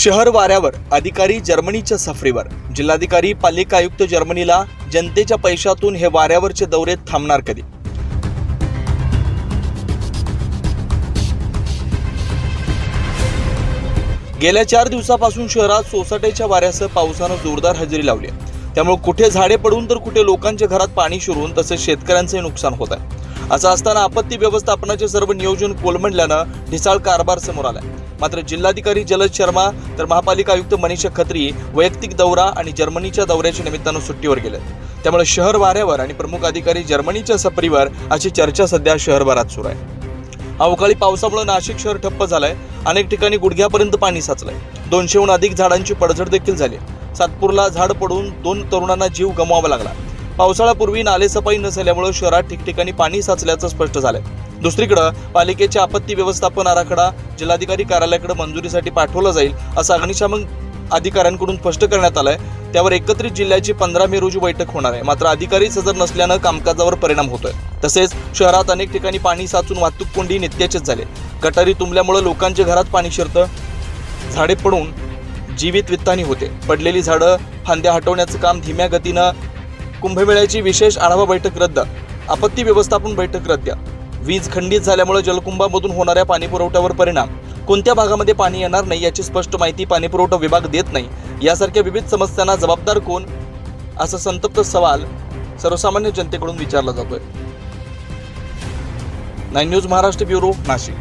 शहर वाऱ्यावर, अधिकारी जर्मनीच्या सफरीवर. जिल्हाधिकारी, पालिका आयुक्त जर्मनीला. जनतेच्या पैशातून हे वाऱ्यावरचे दौरे थांबणार कधी? गेल्या 4 दिवसापासून शहरात सोसाट्याच्या वाऱ्यासह पावसानं जोरदार हजेरी लावली आहे. त्यामुळे कुठे झाडे पडून तर कुठे लोकांच्या घरात पाणी शिरून तसेच शेतकऱ्यांचे नुकसान होत आहे. असं असताना आपत्ती व्यवस्थापनाचे सर्व नियोजन कोलमडल्यानं ढिसाळ कारभार समोर आलाय. मात्र जिल्हाधिकारी जलज शर्मा तर महापालिका आयुक्त मनीषा खत्री वैयक्तिक दौरा आणि जर्मनीच्या दौऱ्याच्या निमित्तानं सुट्टीवर गेले. त्यामुळे शहर वाऱ्यावर आणि प्रमुख अधिकारी जर्मनीच्या सफरीवर अशी चर्चा सध्या शहरभरात सुरू आहे. अवकाळी पावसामुळे नाशिक शहर ठप्प झालंय. अनेक ठिकाणी गुडघ्यापर्यंत पाणी साचलंय. 200हून अधिक झाडांची पडझड देखील झाली. सातपूरला झाड पडून 2 तरुणांना जीव गमवावा लागला. पावसाळ्यापूर्वी नालेसफाई न झाल्यामुळे शहरात ठिकठिकाणी पाणी साचल्याचं स्पष्ट झालंय. दुसरीकडे पालिकेच्या आपत्ती व्यवस्थापन आराखडा जिल्हाधिकारी कार्यालयाकडे मंजुरीसाठी पाठवला जाईल असं अग्निशमन अधिकाऱ्यांकडून स्पष्ट करण्यात आलंय. त्यावर एकत्रित जिल्ह्याची 15 मे रोजी बैठक होणार आहे. मात्र अधिकारीच हजर नसल्यानं कामकाजावर परिणाम होतोय. तसेच शहरात अनेक ठिकाणी पाणी साचून वाहतूक कोंडी नित्याचेच झाले. गटारी तुंबल्यामुळे लोकांच्या घरात पाणी शिरतं. झाडे पडून जीवित वित्तहानी होते. पडलेली झाडं फांद्या हटवण्याचं काम धीम्या गतीनं. कुंभमेळ्याची विशेष आढावा बैठक रद्द. आपत्ती व्यवस्थापन बैठक रद्द. वीज खंडित झाल्यामुळे जलकुंभामधून होणाऱ्या पाणीपुरवठ्यावर परिणाम. कोणत्या भागामध्ये पाणी येणार नाही याची स्पष्ट माहिती पाणीपुरवठा विभाग देत नाही. यासारख्या विविध समस्यांना जबाबदार कोण, असा संतप्त सवाल सर्वसामान्य जनतेकडून विचारला जातोय. 9 न्यूज महाराष्ट्र ब्युरो, नाशिक.